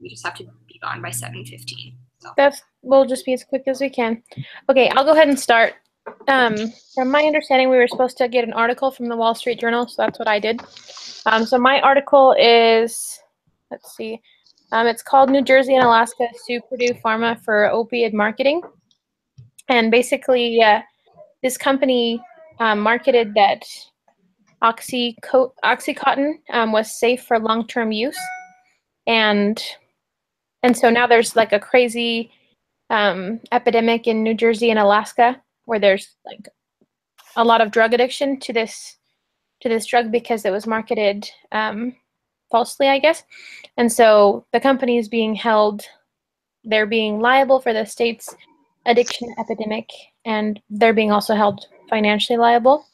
we just have to be gone by 7:15. So. We'll just be as quick as we can. Okay, I'll go ahead and start. From my understanding, we were supposed to get an article from the Wall Street Journal, so that's what I did. So my article is, let's see, it's called New Jersey and Alaska Sue Purdue Pharma for Opioid Marketing. And basically, this company marketed that Oxycontin was safe for long-term use. And so now there's like a crazy epidemic in New Jersey and Alaska where there's like a lot of drug addiction to this drug because it was marketed falsely, I guess. And so the company is being held, they're being liable for the state's addiction epidemic, and they're being also held financially liable.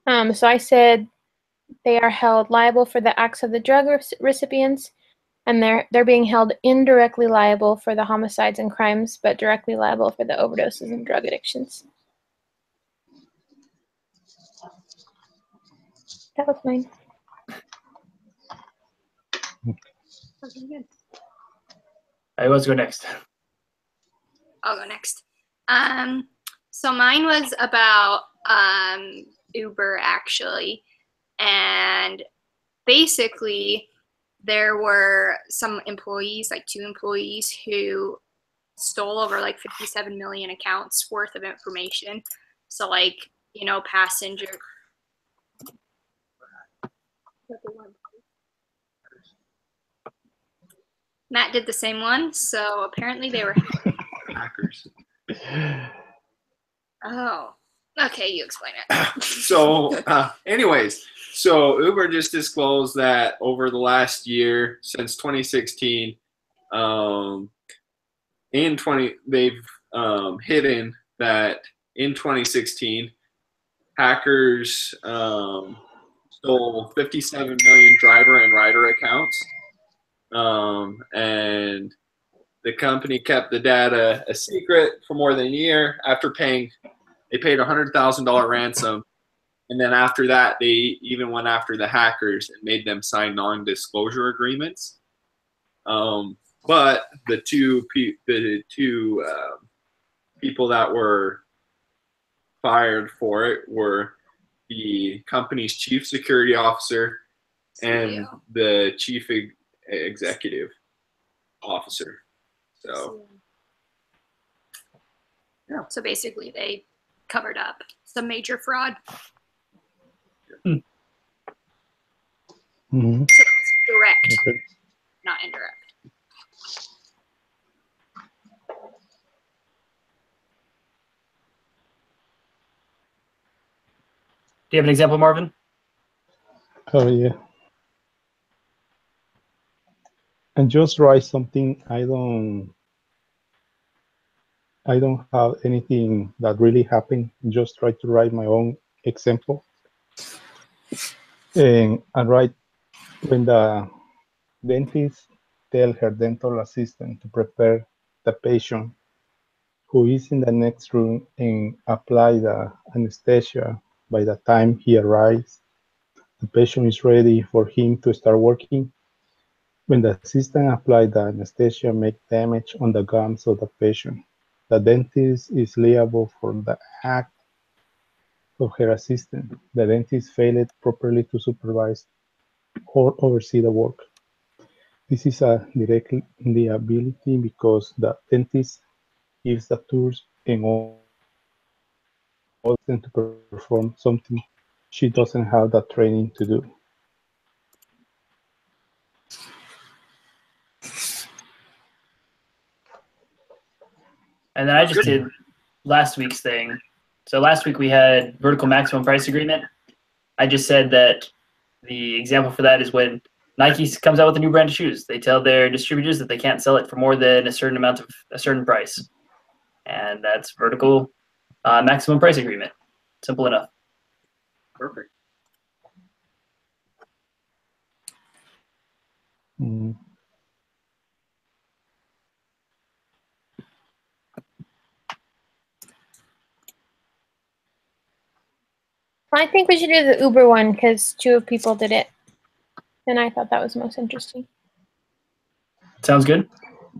So I said they are held liable for the acts of the drug recipients, and they're being held indirectly liable for the homicides and crimes, but directly liable for the overdoses and drug addictions. That was mine. Okay, good. All right, let's go next. I'll go next. So mine was about Uber, actually. And basically, there were some employees, like 2 employees, who stole over like 57 million accounts worth of information. So like, you know, passenger. Matt did the same one, so apparently they were hackers. Oh, okay, you explain it. So, anyways, so Uber just disclosed that over the last year, since 2016, they've hidden that in 2016, hackers stole 57 million driver and rider accounts. And the company kept the data a secret for more than a year. After they paid $100,000 ransom, and then after that, they even went after the hackers and made them sign non-disclosure agreements. But the two people that were fired for it were the company's chief security officer and the chief executive officer. So yeah. So basically they covered up some major fraud. Mm-hmm. So it's direct, Okay. not indirect. Do you have an example, Marvin? Oh yeah. And just write something. I don't have anything that really happened. Just try to write my own example. And I write when the dentist tell her dental assistant to prepare the patient who is in the next room and apply the anesthesia. By the time he arrives, the patient is ready for him to start working. When the assistant applies the anesthesia, make damage on the gums of the patient. The dentist is liable for the act of her assistant. The dentist failed properly to supervise or oversee the work. This is a direct liability because the dentist gives the tours and all them to perform something she doesn't have the training to do. And then I just did last week's thing. So last week we had vertical maximum price agreement. I just said that the example for that is when Nike comes out with a new brand of shoes. They tell their distributors that they can't sell it for more than a certain amount of a certain price. And that's vertical maximum price agreement. Simple enough. perfect. Mm. I think we should do the Uber one because 2 people did it. And I thought that was most interesting. Sounds good.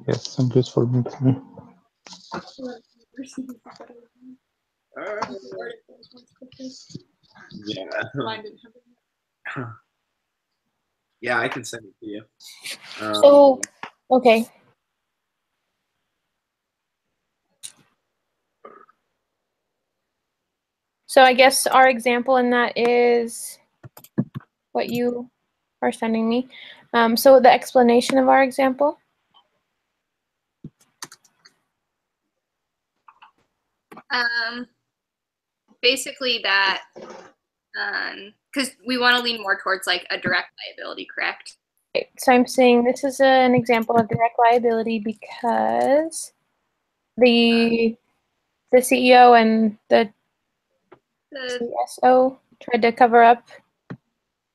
Yes, some good for me. Yeah. Yeah, I can send it to you. So, okay. So I guess our example in that is what you are sending me. So the explanation of our example. Basically that, because we want to lean more towards like a direct liability, correct? Okay, so I'm saying this is an example of direct liability because the CEO and the CSO tried to cover up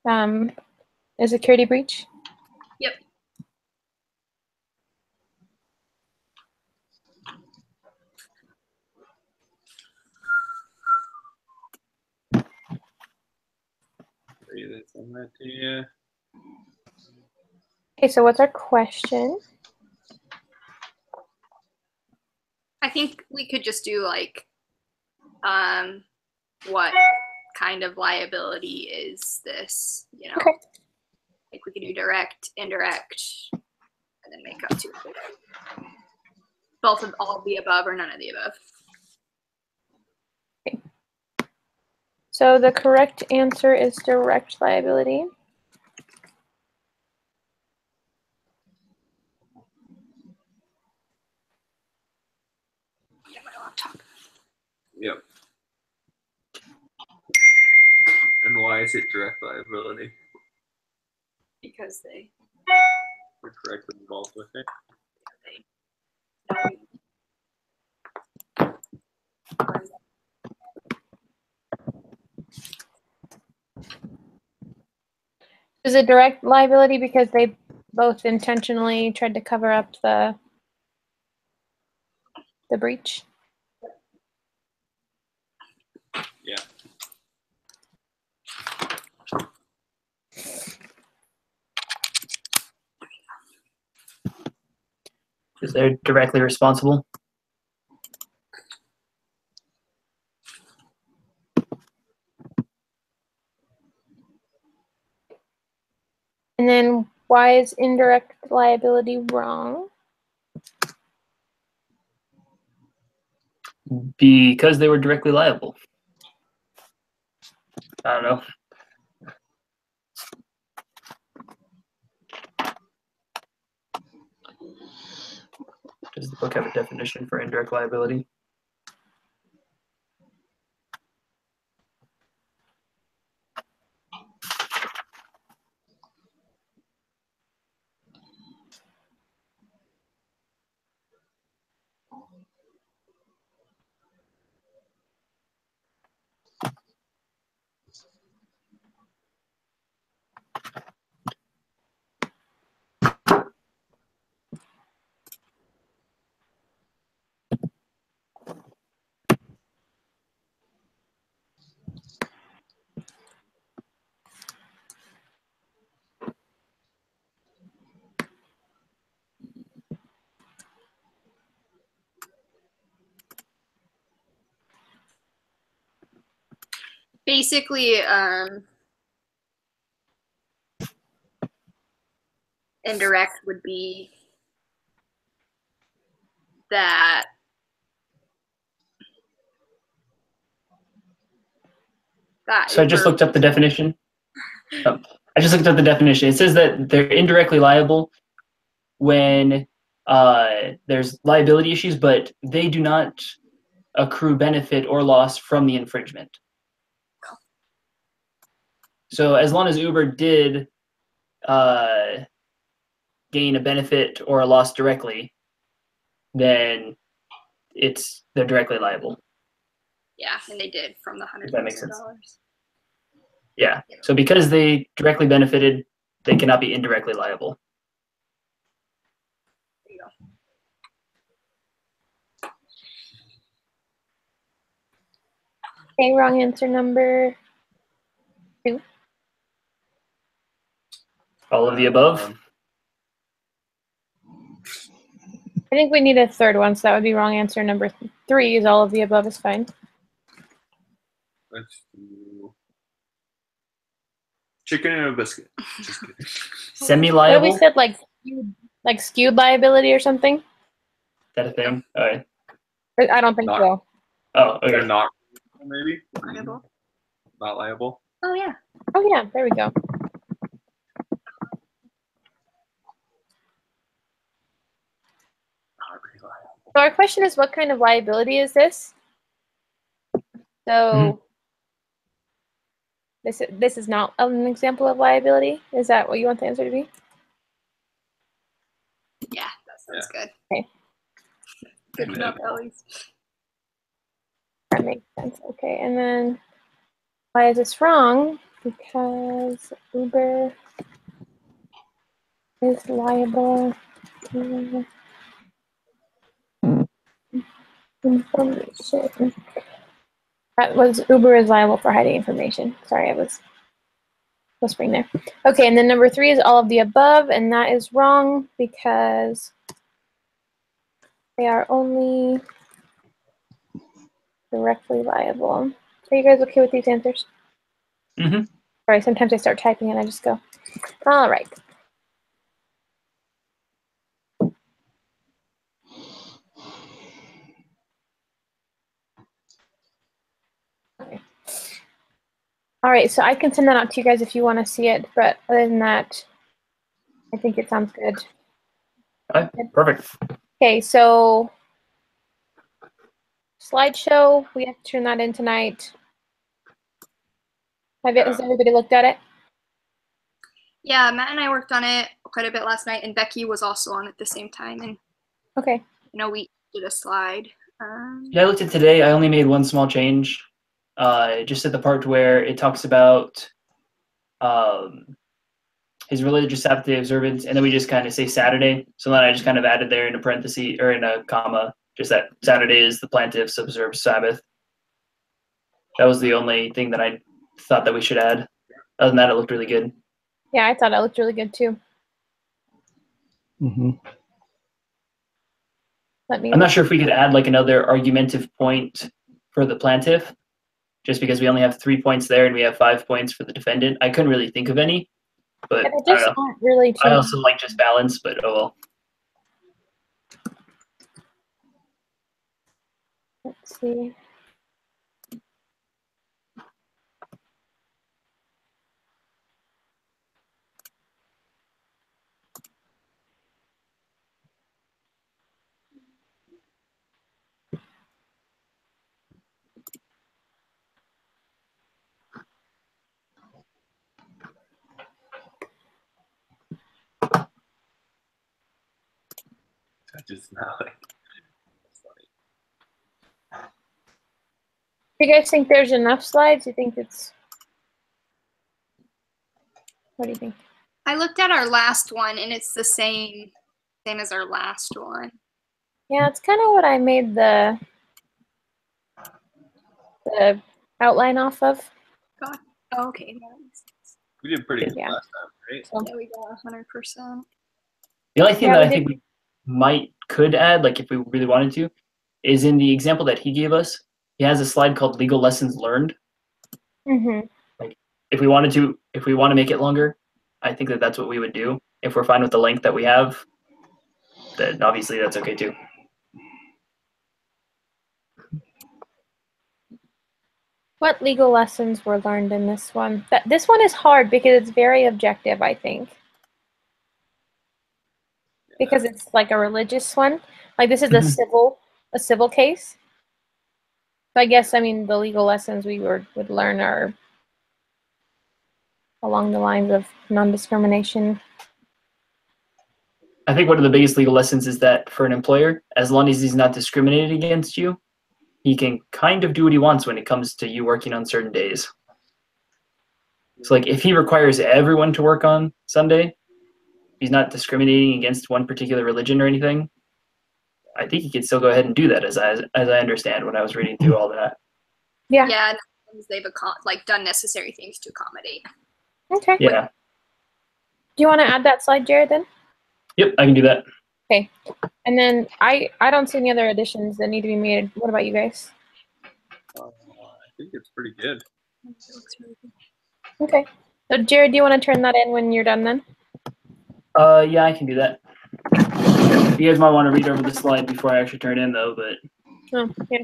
a security breach. Yep. Send that to you. Okay, so what's our question? I think we could just do like, what kind of liability is this? You know, Okay. like we could do direct, indirect, and then make up to it. Both of all of the above or none of the above. So the correct answer is direct liability. Get my laptop. Yep. And why is it direct liability? Because they We're directly involved with it. Is it direct liability because they both intentionally tried to cover up the breach? Yeah. Because they're directly responsible. And then why is indirect liability wrong? Because they were directly liable. I don't know. Does the book have a definition for indirect liability? basically, indirect would be that So I just looked up the definition. I just looked up the definition. It says that they're indirectly liable when there's liability issues, but they do not accrue benefit or loss from the infringement. So as long as Uber did gain a benefit or a loss directly, then they're directly liable. Yeah, and they did from the $100,000. That makes sense. Yeah. So because they directly benefited, they cannot be indirectly liable. There you go. Okay, wrong answer number 2. All of the above. I think we need a third one, so that would be wrong answer. Number 3 is all of the above is fine. Let's do chicken and a biscuit. Just kidding. What Semi-liable? we said, like skewed liability or something? Is that a thing? All right. I don't think Not- so. Oh, They're okay. not maybe Liable. not liable. Oh yeah. Oh yeah, there we go. Not really liable. So our question is, what kind of liability is this? So this is not an example of liability. Is that what you want the answer to be? Yeah, that sounds good. Okay. Good enough, at least. That makes sense. Okay, and then why is this wrong? Because Uber is liable to information. That was Uber is liable for hiding information. Sorry, I was whispering there. Okay, and then number 3 is all of the above, and that is wrong because they are only directly liable. Are you guys okay with these answers? Mm-hmm. Sorry, sometimes I start typing and I just go. All right. Okay. All right, so I can send that out to you guys if you want to see it, but other than that, I think it sounds good. All right. Perfect. Okay, so slideshow, we have to turn that in tonight. Has everybody looked at it? Yeah, Matt and I worked on it quite a bit last night, and Becky was also on at the same time. And Okay. we did a slide. Yeah, I looked at today. I only made one small change. Just at the part where it talks about his religious Sabbath day observance, and then we just kind of say Saturday. So then I just kind of added there in a parenthesis or in a comma, just that Saturday is the plaintiff's observed Sabbath. That was the only thing that I thought that we should add. Other than that, it looked really good. Yeah, I thought it looked really good too. Mm-hmm. I'm not sure if we could add like another argumentative point for the plaintiff, just because we only have 3 points there and we have 5 points for the defendant. I couldn't really think of any, but Yeah, I they just don't know. aren't really too. I also like just balance, but oh well. Let's see. I just not like. Do you guys think there's enough slides? You think it's? What do you think? I looked at our last one, and it's the same as our last one. Yeah, it's kind of what I made the outline off of. Oh, okay. That makes sense. We did pretty good Yeah. last time, right? So, Yeah, we got 100%. The only thing Yeah, that we I think we could add, like if we really wanted to, is in the example that he gave us. He has a slide called "Legal Lessons Learned." mm-hmm. If we want to make it longer, I think that that's what we would do. If we're fine with the length that we have, then obviously that's okay too. What legal lessons were learned in this one? This one is hard because it's very objective, I think. Because it's like a religious one. Like this is a civil case. So I guess, I mean, the legal lessons we would learn are along the lines of non-discrimination. I think one of the biggest legal lessons is that for an employer, as long as he's not discriminating against you, he can kind of do what he wants when it comes to you working on certain days. So like if he requires everyone to work on Sunday, he's not discriminating against one particular religion or anything, I think he can still go ahead and do that, as I understand when I was reading through all that. Yeah. Yeah, and they've done necessary things to accommodate. Okay. Yeah. Do you want to add that slide, Jared, then? Yep, I can do that. Okay. And then I don't see any other additions that need to be made. What about you guys? I think it's pretty good. It looks really good. Okay. So Jared, do you want to turn that in when you're done then? Yeah, I can do that. You guys might want to read over the slide before I actually turn it in, though, but Oh, yeah.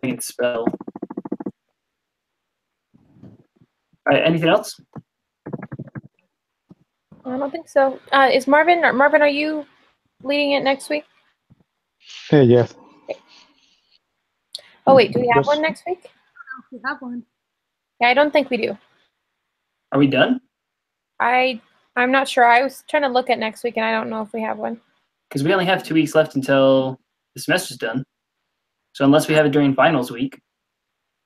I can spell. All right, anything else? I don't think so. Is Marvin, are you leading it next week? Yes. Oh wait, do we have Just- one next week? We have one. Yeah, I don't think we do. Are we done? I'm not sure. I was trying to look at next week and I don't know if we have one. Because we only have 2 weeks left until the semester's done. So unless we have it during finals week.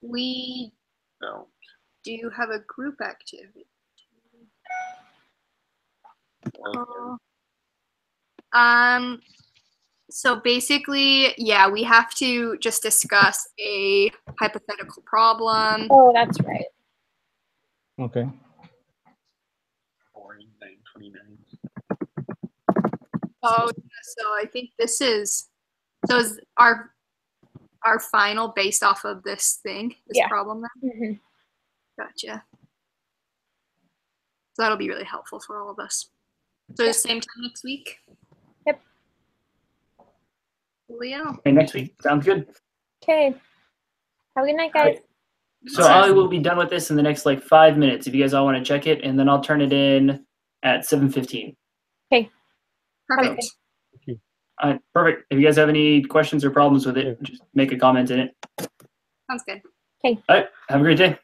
We No. do have a group activity. So basically, yeah, we have to just discuss a hypothetical problem. Oh, that's right. Okay. 9:29. Oh, so I think this is our final based off of this thing, this Yeah. problem then? Mhm. Gotcha. So that'll be really helpful for all of us. So the same time next week? Yep. Leo. Okay, next week. Sounds good. Okay. Have a good night, All guys. right. So I will be done with this in the next 5 minutes if you guys all want to check it, and then I'll turn it in at 7:15. Perfect. Okay. All right, perfect. If you guys have any questions or problems with it, just make a comment in it. Sounds good. All right, have a great day.